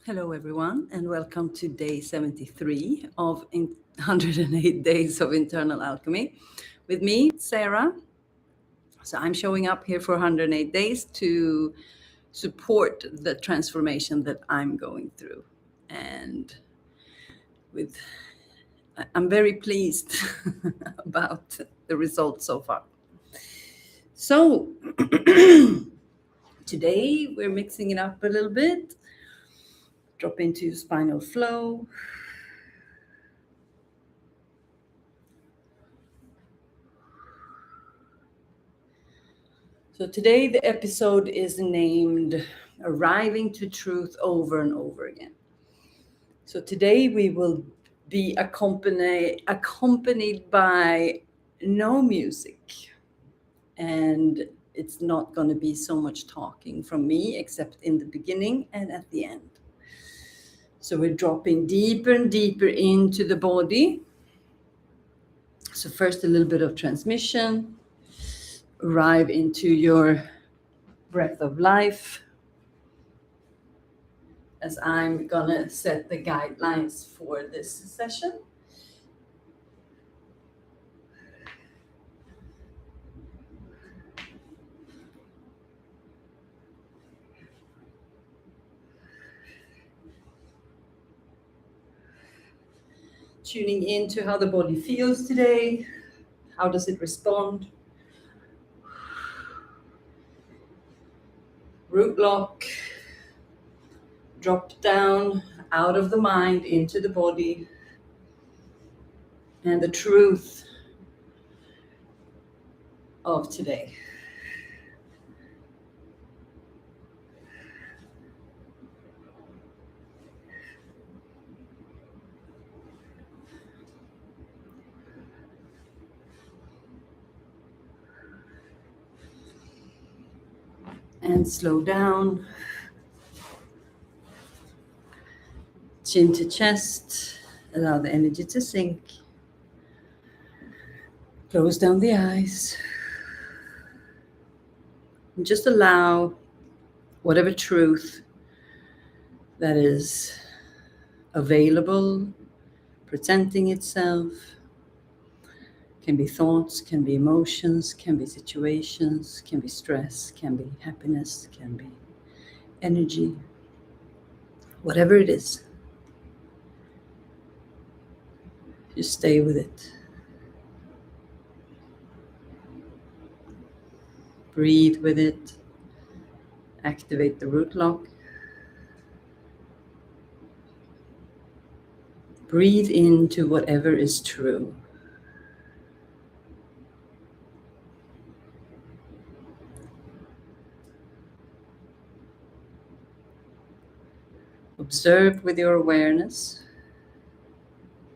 Hello, everyone, and welcome to day 73 of 108 Days of Internal Alchemy with me, Sara. So, I'm showing up here for 108 days to support the transformation that I'm going through. And with I'm very pleased about the results so far. So, today we're mixing it up a little bit. Drop into spinal flow. So today the episode is named Arriving to Truth Over and Over Again. So today we will be accompanied by no music, and it's not going to be so much talking from me except in the beginning and at the end. So we're dropping deeper and deeper into the body. So first a little bit of transmission, arrive into your breath of life, as I'm gonna set the guidelines for this session. Tuning into how the body feels today. How does it respond? Root lock. Drop down out of the mind into the body. And the truth of today. And slow down. Chin to chest. Allow the energy to sink. Close down the eyes. And just allow whatever truth that is available, presenting itself. Can be thoughts, can be emotions, can be situations, can be stress, can be happiness, can be energy, whatever it is. Just stay with it. Breathe with it. Activate the root lock. Breathe into whatever is true. Observe with your awareness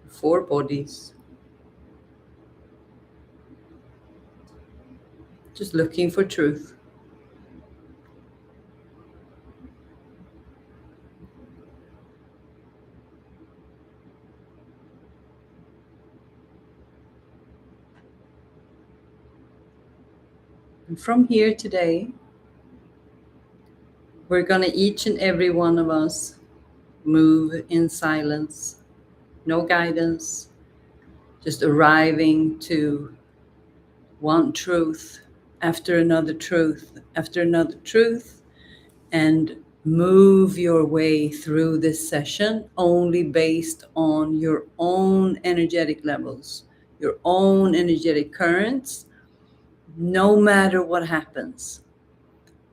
4 bodies. Just looking for truth. And from here today, we're going to each and every one of us move in silence, no guidance, just arriving to one truth after another truth after another truth, and move your way through this session only based on your own energetic levels, your own energetic currents, no matter what happens.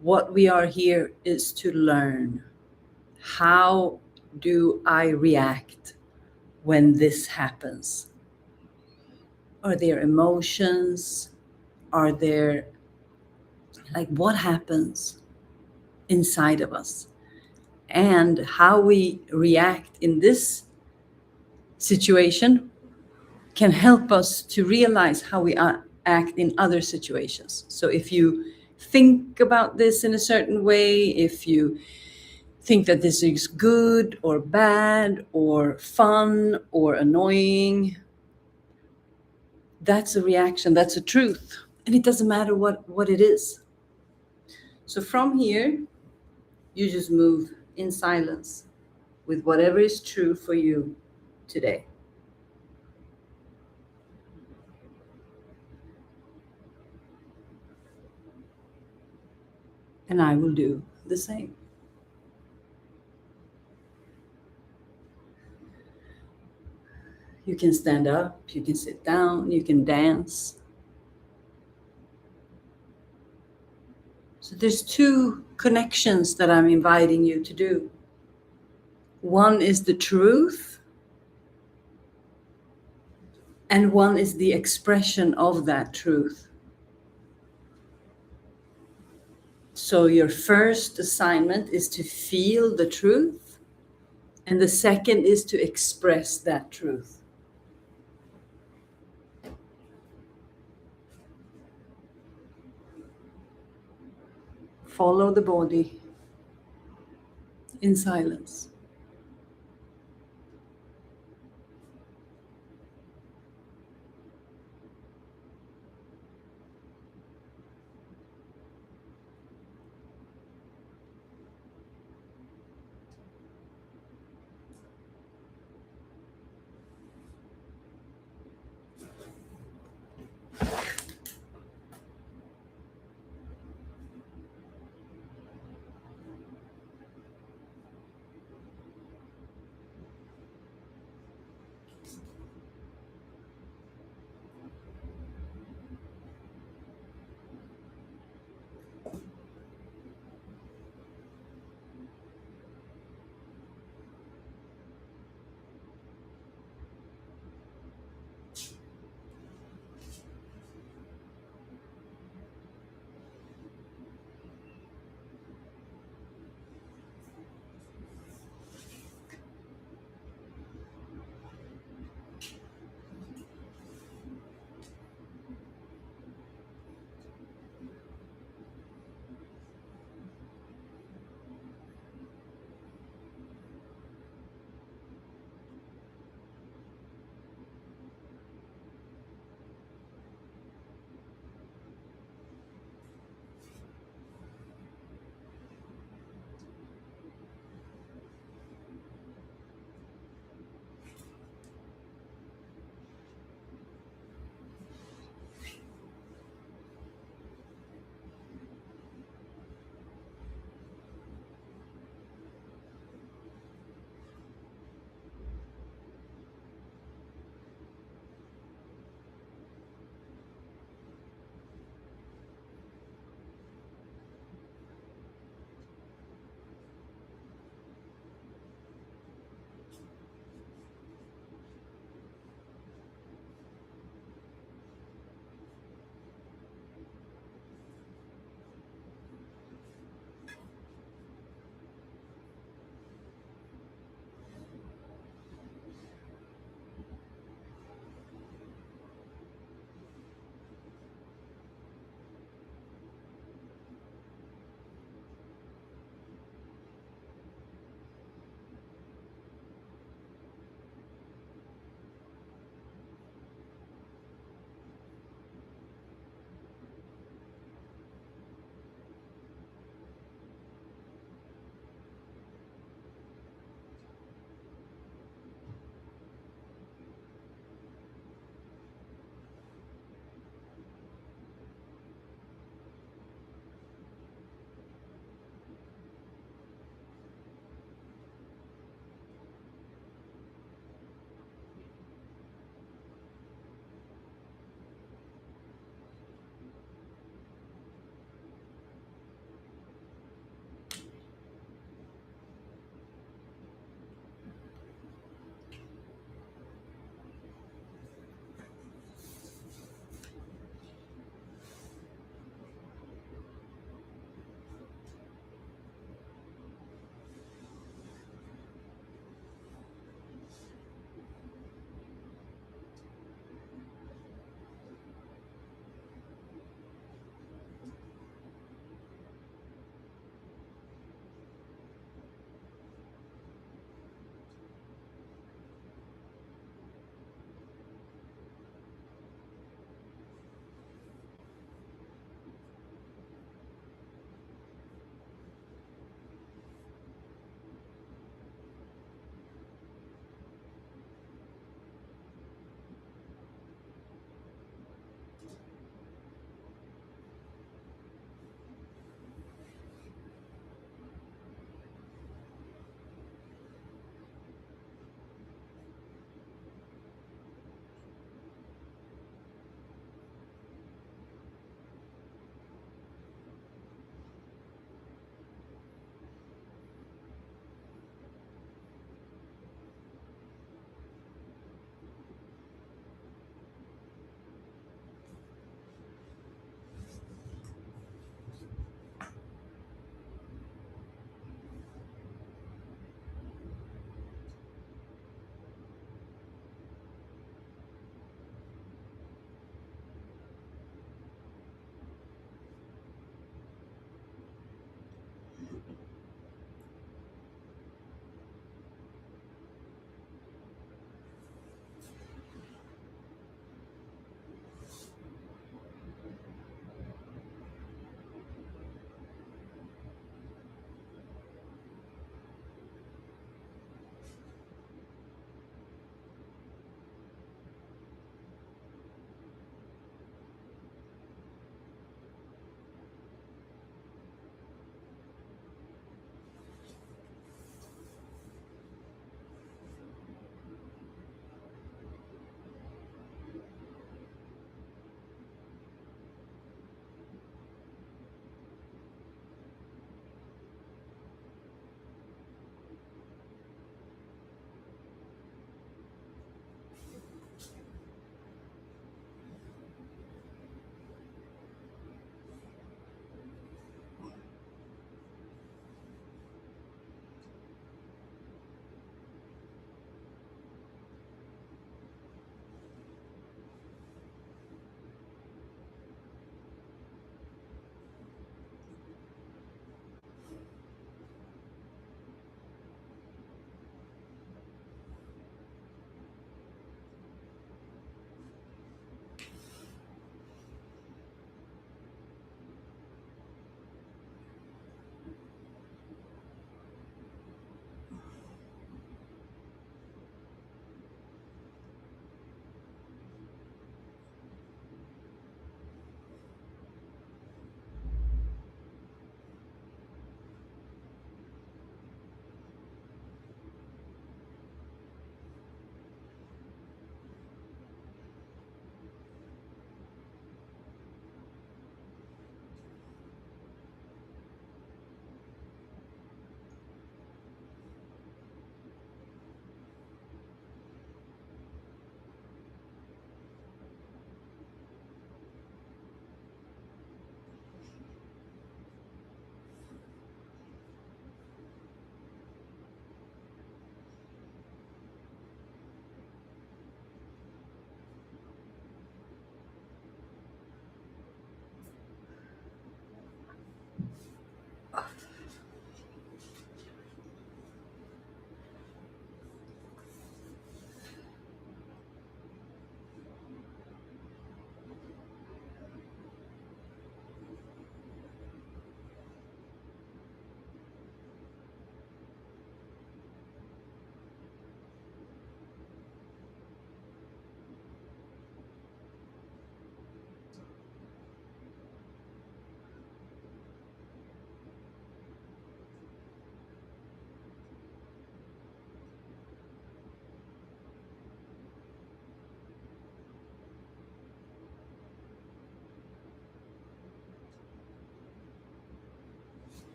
What we are here is to learn. How do I react when this happens? Are there emotions? Are there, what happens inside of us? And how we react in this situation can help us to realize how we act in other situations. So if you think about this in a certain way, if you think that this is good or bad or fun or annoying, that's a reaction, that's a truth. And it doesn't matter what it is. So from here, you just move in silence. with whatever is true for you today. And I will do the same. You can stand up, you can sit down, you can dance. So there's two connections that I'm inviting you to do. One is the truth, and one is the expression of that truth. So your first assignment is to feel the truth, and the second is to express that truth. Follow the body in silence.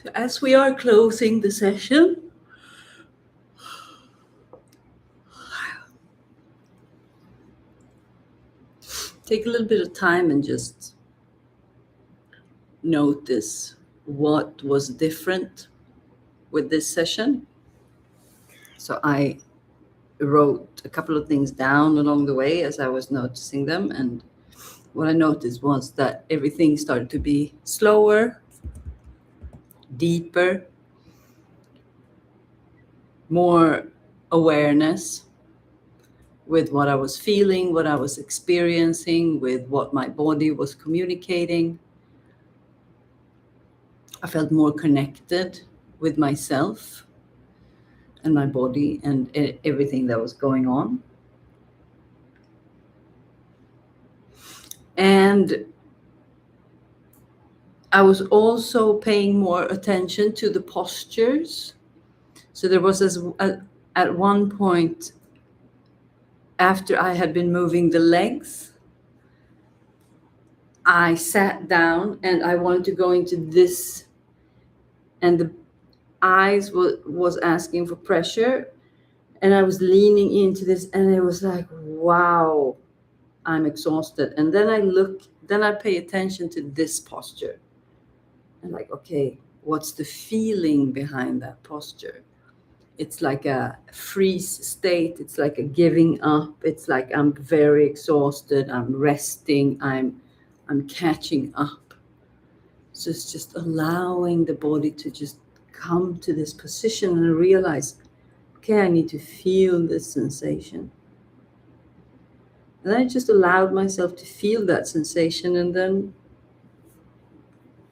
So as we are closing the session, take a little bit of time and just notice what was different with this session. So I wrote a couple of things down along the way as I was noticing them, and what I noticed was that everything started to be slower, deeper, more awareness with what I was feeling, what I was experiencing, with what my body was communicating. I felt more connected with myself and my body and everything that was going on. And I was also paying more attention to the postures. So there was at one point, after I had been moving the legs, I sat down and I wanted to go into this, and the eyes was asking for pressure, and I was leaning into this, and it was like, wow, I'm exhausted. And then I pay attention to this posture, and like, okay, what's the feeling behind that posture? It's like a freeze state. It's like a giving up. It's like I'm very exhausted. I'm resting. I'm catching up. So it's just allowing the body to just come to this position and realize, okay, I need to feel this sensation. And then I just allowed myself to feel that sensation, and then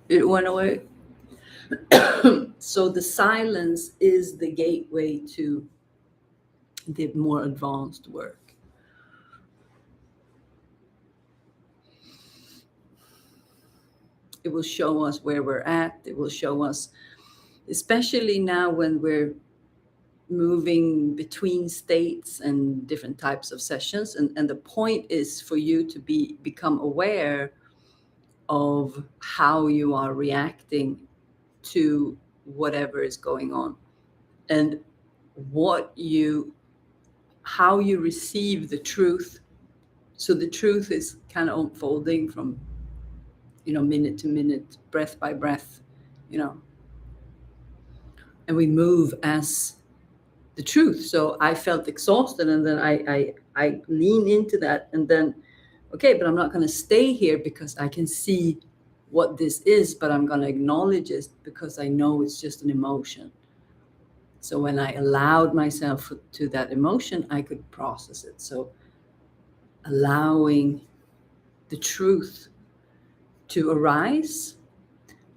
it went away. So the silence is the gateway to the more advanced work. It will show us where we're at. It will show us, especially now when we're moving between states and different types of sessions. And the point is for you to become aware of how you are reacting to whatever is going on, and how you receive the truth. So the truth is kind of unfolding from, minute to minute, breath by breath, and we move as the truth. So I felt exhausted, and then I lean into that, and then, okay, but I'm not going to stay here because I can see what this is, but I'm going to acknowledge it because I know it's just an emotion. So when I allowed myself to that emotion, I could process it. So allowing the truth to arise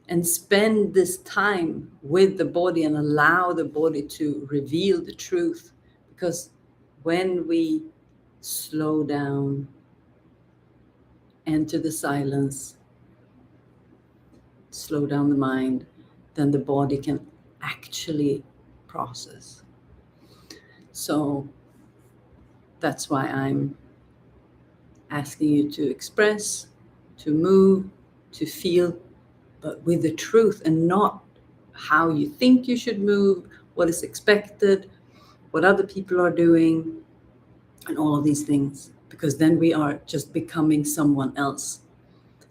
and spend this time with the body and allow the body to reveal the truth. Because when we slow down, enter the silence, slow down the mind, then the body can actually process. So that's why I'm asking you to express, to move, to feel, but with the truth, and not how you think you should move, what is expected, what other people are doing, and all of these things, because then we are just becoming someone else.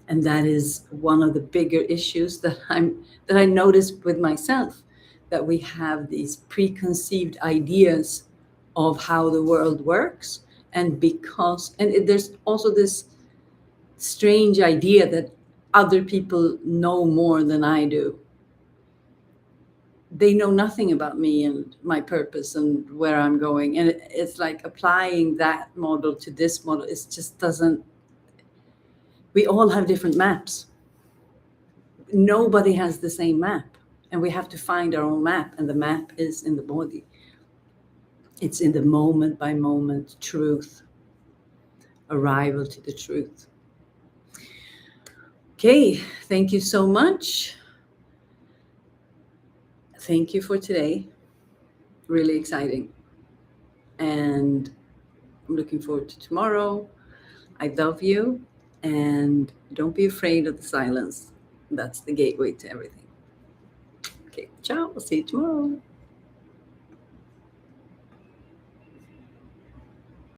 And that is one of the bigger issues that I noticed with myself, that we have these preconceived ideas of how the world works. And there's also this strange idea that other people know more than I do. They know nothing about me and my purpose and where I'm going. And it's like applying that model to this model. It just doesn't. We all have different maps. Nobody has the same map. And we have to find our own map. And the map is in the body. It's in the moment by moment truth. Arrival to the truth. Okay, thank you so much. Thank you for today. Really exciting. And I'm looking forward to tomorrow. I love you. And don't be afraid of the silence. That's the gateway to everything. Okay, ciao. We'll see you tomorrow.